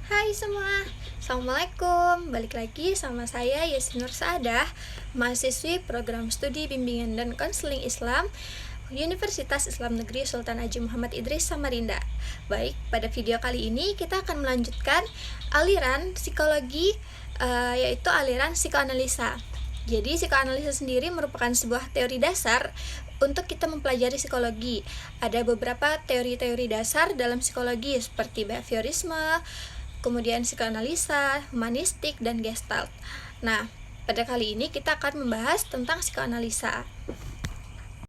Hai semua, Assalamualaikum. Balik lagi sama saya Yesi Nur Saadah, mahasiswi program studi bimbingan dan konseling Islam Universitas Islam Negeri Sultan Haji Muhammad Idris Samarinda. Baik, pada video kali ini kita akan melanjutkan aliran psikologi, yaitu aliran psikoanalisa. Jadi psikoanalisa sendiri merupakan sebuah teori dasar untuk kita mempelajari psikologi. Ada beberapa teori-teori dasar dalam psikologi seperti behaviorisme, kemudian psikoanalisa, humanistik, dan gestalt. Nah, pada kali ini kita akan membahas tentang psikoanalisa.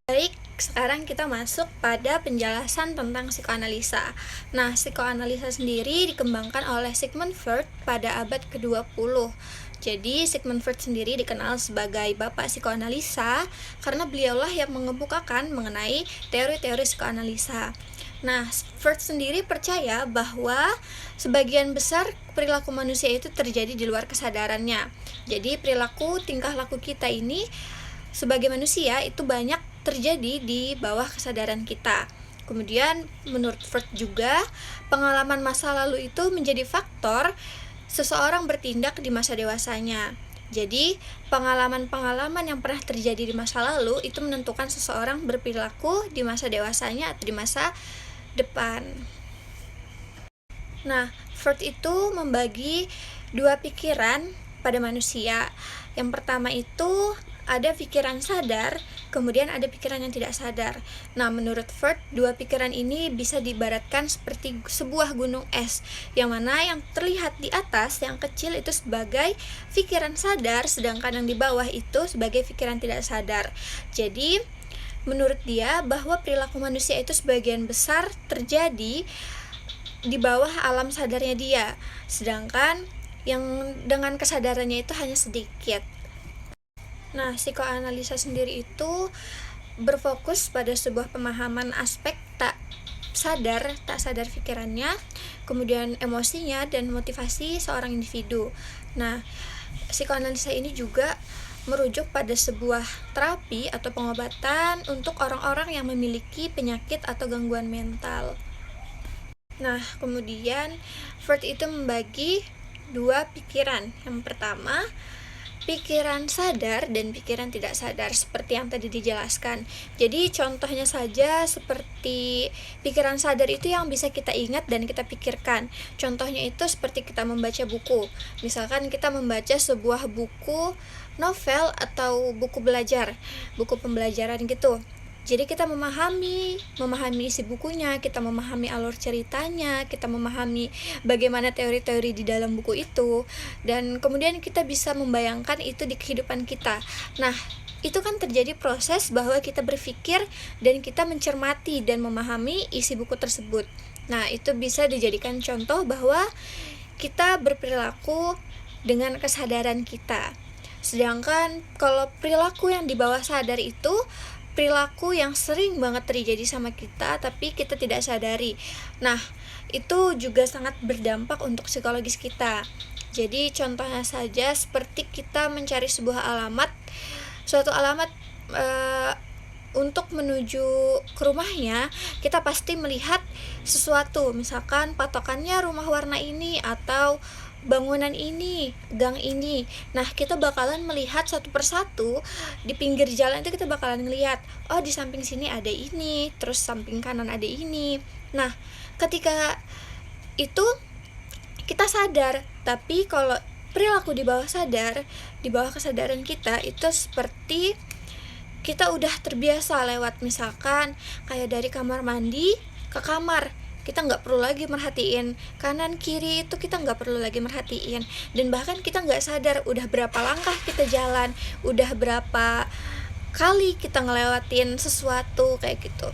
Baik, sekarang kita masuk pada penjelasan tentang psikoanalisa. Nah, psikoanalisa sendiri dikembangkan oleh Sigmund Freud pada abad ke-20. Jadi, Sigmund Freud sendiri dikenal sebagai bapak psikoanalisa karena beliaulah yang mengemukakan mengenai teori-teori psikoanalisa. Nah, Freud sendiri percaya bahwa sebagian besar perilaku manusia itu terjadi di luar kesadarannya. Jadi, perilaku tingkah laku kita ini sebagai manusia itu banyak terjadi di bawah kesadaran kita. Kemudian, menurut Freud juga, pengalaman masa lalu itu menjadi faktor seseorang bertindak di masa dewasanya. Jadi, pengalaman-pengalaman yang pernah terjadi di masa lalu itu menentukan seseorang berperilaku di masa dewasanya atau di masa depan. Nah, Freud itu membagi dua pikiran pada manusia. Yang pertama itu ada pikiran sadar, kemudian ada pikiran yang tidak sadar. Nah, menurut Freud, dua pikiran ini bisa diibaratkan seperti sebuah gunung es, yang mana yang terlihat di atas, yang kecil itu sebagai pikiran sadar, sedangkan yang di bawah itu sebagai pikiran tidak sadar. Jadi, menurut dia bahwa perilaku manusia itu sebagian besar terjadi di bawah alam sadarnya dia, sedangkan yang dengan kesadarannya itu hanya sedikit. Nah, psikoanalisa sendiri itu berfokus pada sebuah pemahaman aspek tak sadar pikirannya, kemudian emosinya dan motivasi seorang individu. Nah, psikoanalisa ini juga merujuk pada sebuah terapi atau pengobatan untuk orang-orang yang memiliki penyakit atau gangguan mental. Nah, kemudian Freud itu membagi dua pikiran. Yang pertama, pikiran sadar dan pikiran tidak sadar, seperti yang tadi dijelaskan. Jadi contohnya saja seperti pikiran sadar itu yang bisa kita ingat dan kita pikirkan. Contohnya itu seperti kita membaca buku. Misalkan kita membaca sebuah buku novel atau buku belajar, buku pembelajaran gitu. Jadi kita memahami isi bukunya, kita memahami alur ceritanya, kita memahami bagaimana teori-teori di dalam buku itu, dan kemudian kita bisa membayangkan itu di kehidupan kita. Nah, itu kan terjadi proses bahwa kita berpikir dan kita mencermati dan memahami isi buku tersebut. Nah, itu bisa dijadikan contoh bahwa kita berperilaku dengan kesadaran kita. Sedangkan kalau perilaku yang di bawah sadar itu perilaku yang sering banget terjadi sama kita tapi kita tidak sadari. Nah, itu juga sangat berdampak untuk psikologis kita. Jadi contohnya saja seperti kita mencari sebuah alamat, suatu alamat untuk menuju ke rumahnya, kita pasti melihat sesuatu, misalkan patokannya rumah warna ini atau bangunan ini, gang ini. Nah, kita bakalan melihat satu persatu di pinggir jalan itu, kita bakalan ngelihat, oh di samping sini ada ini, terus samping kanan ada ini. Nah, ketika itu kita sadar, tapi kalau perilaku di bawah sadar, di bawah kesadaran kita itu seperti kita udah terbiasa lewat, misalkan kayak dari kamar mandi ke kamar, kita nggak perlu lagi merhatiin kanan kiri, itu kita nggak perlu lagi merhatiin, dan bahkan kita nggak sadar udah berapa langkah kita jalan, udah berapa kali kita ngelewatin sesuatu kayak gitu.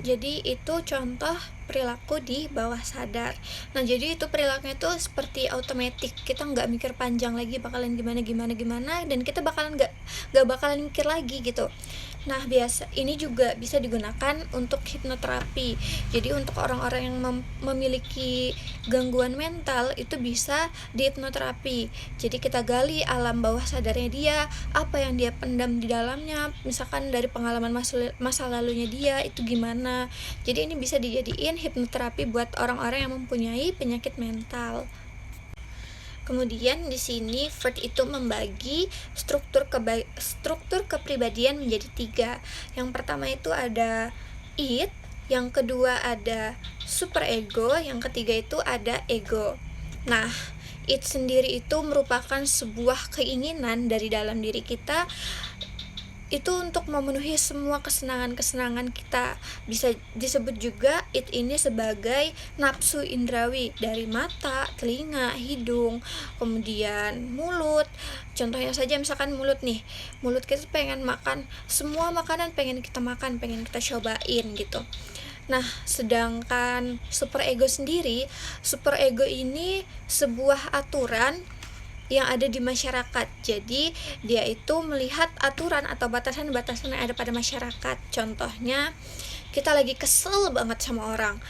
Jadi itu contoh perilaku di bawah sadar. Nah, jadi itu perilakunya itu seperti otomatis, kita nggak mikir panjang lagi bakalan gimana, dan kita bakalan nggak bakalan mikir lagi gitu. Nah, ini juga bisa digunakan untuk hipnoterapi. Jadi untuk orang-orang yang memiliki gangguan mental itu bisa di hipnoterapi. Jadi kita gali alam bawah sadarnya dia, apa yang dia pendam di dalamnya, misalkan dari pengalaman masa lalunya dia itu gimana. Jadi ini bisa dijadiin hipnoterapi buat orang-orang yang mempunyai penyakit mental. Kemudian di sini Freud itu membagi struktur kepribadian menjadi 3. Yang pertama itu ada id, yang kedua ada superego, yang ketiga itu ada ego. Nah, id sendiri itu merupakan sebuah keinginan dari dalam diri kita itu untuk memenuhi semua kesenangan-kesenangan kita. Bisa disebut juga it ini sebagai nafsu indrawi dari mata, telinga, hidung, kemudian mulut. Contohnya saja misalkan mulut nih, mulut kita pengen makan semua makanan, pengen kita makan, pengen kita cobain gitu. Nah, sedangkan superego sendiri, superego ini sebuah aturan yang ada di masyarakat. Jadi dia itu melihat aturan atau batasan-batasan yang ada pada masyarakat. Contohnya, kita lagi kesel banget sama orang,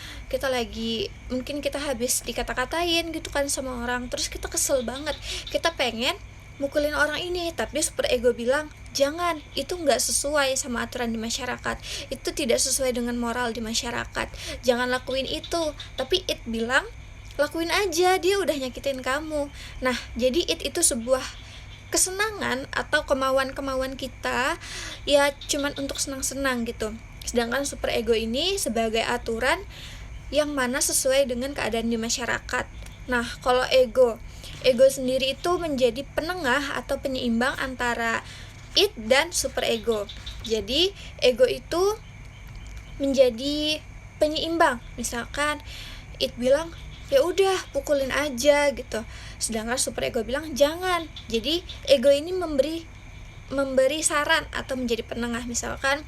mungkin kita habis dikata-katain gitu kan sama orang, terus kita kesel banget, kita pengen mukulin orang ini, tapi super ego bilang jangan, itu nggak sesuai sama aturan di masyarakat, itu tidak sesuai dengan moral di masyarakat, jangan lakuin itu. Tapi it bilang lakuin aja, dia udah nyakitin kamu. Nah, jadi itu sebuah kesenangan atau kemauan-kemauan kita ya cuman untuk senang-senang gitu. Sedangkan superego ini sebagai aturan yang mana sesuai dengan keadaan di masyarakat. Nah, kalau ego sendiri itu menjadi penengah atau penyeimbang antara id dan superego. Jadi ego itu menjadi penyeimbang. Misalkan id bilang ya udah pukulin aja gitu, sedangkan superego bilang jangan. Jadi ego ini memberi saran atau menjadi penengah. Misalkan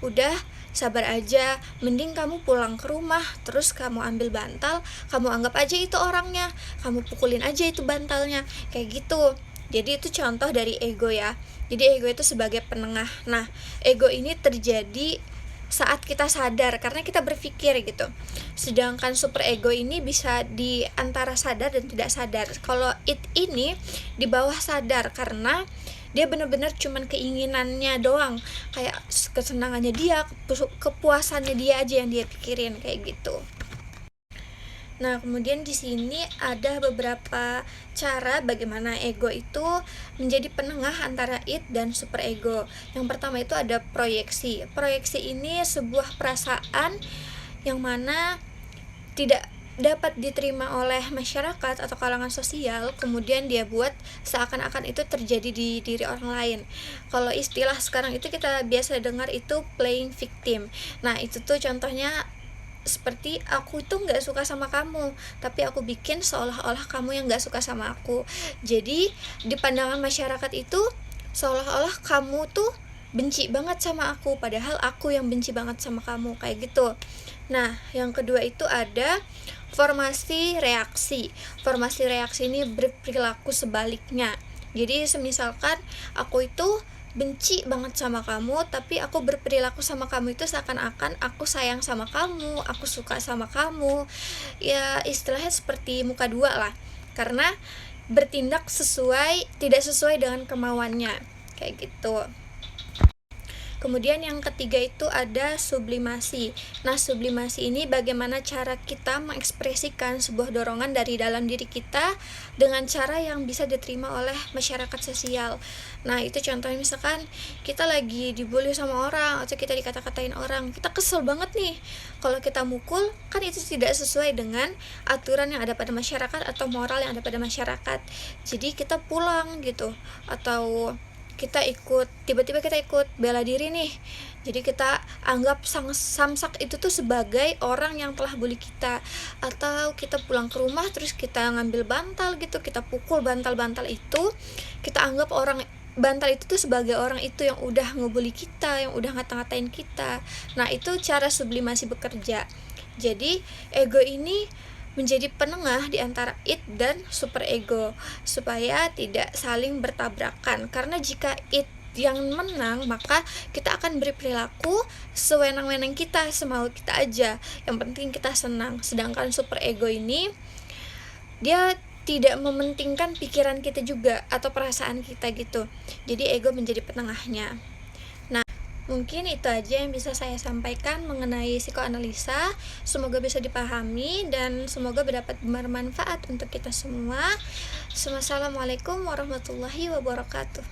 udah sabar aja, mending kamu pulang ke rumah, terus kamu ambil bantal, kamu anggap aja itu orangnya, kamu pukulin aja itu bantalnya, kayak gitu. Jadi itu contoh dari ego ya. Jadi ego itu sebagai penengah. Nah, ego ini terjadi saat kita sadar karena kita berpikir gitu. Sedangkan superego ini bisa di antara sadar dan tidak sadar. Kalau it ini di bawah sadar karena dia benar-benar cuman keinginannya doang, kayak kesenangannya dia, kepuasannya dia aja yang dia pikirin kayak gitu. Nah, kemudian di sini ada beberapa cara bagaimana ego itu menjadi penengah antara id dan superego. Yang pertama itu ada proyeksi. Proyeksi ini sebuah perasaan yang mana tidak dapat diterima oleh masyarakat atau kalangan sosial, kemudian dia buat seakan-akan itu terjadi di diri orang lain. Kalau istilah sekarang itu kita biasa dengar itu playing victim. Nah, itu tuh contohnya seperti aku itu nggak suka sama kamu, tapi aku bikin seolah-olah kamu yang nggak suka sama aku. Jadi di pandangan masyarakat itu seolah-olah kamu tuh benci banget sama aku, padahal aku yang benci banget sama kamu, kayak gitu. Nah, yang kedua itu ada formasi reaksi. Formasi reaksi ini berperilaku sebaliknya. Jadi semisalkan aku itu benci banget sama kamu, tapi aku berperilaku sama kamu itu seakan-akan aku sayang sama kamu, aku suka sama kamu. Ya istilahnya seperti muka dua lah, karena bertindak tidak sesuai dengan kemauannya, kayak gitu. Kemudian yang ketiga itu ada sublimasi. Nah, sublimasi ini bagaimana cara kita mengekspresikan sebuah dorongan dari dalam diri kita dengan cara yang bisa diterima oleh masyarakat sosial. Nah, itu contohnya misalkan kita lagi dibully sama orang atau kita dikata-katain orang, kita kesel banget nih. Kalau kita mukul, kan itu tidak sesuai dengan aturan yang ada pada masyarakat atau moral yang ada pada masyarakat. Jadi kita pulang gitu, atau tiba-tiba kita ikut bela diri nih. Jadi kita anggap samsak itu tuh sebagai orang yang telah bully kita, atau kita pulang ke rumah terus kita ngambil bantal gitu, kita pukul bantal-bantal itu, kita anggap bantal itu tuh sebagai orang itu yang udah ngebully kita, yang udah ngata-ngatain kita. Nah, itu cara sublimasi bekerja. Jadi ego ini menjadi penengah di antara id dan superego supaya tidak saling bertabrakan. Karena jika id yang menang, maka kita akan beri perilaku sewenang-wenang kita, semau kita aja, yang penting kita senang. Sedangkan super ego ini dia tidak mementingkan pikiran kita juga atau perasaan kita gitu, jadi ego menjadi penengahnya. Nah, mungkin itu aja yang bisa saya sampaikan mengenai psikoanalisa. Semoga bisa dipahami dan semoga mendapat bermanfaat untuk kita semua. Wassalamualaikum warahmatullahi wabarakatuh.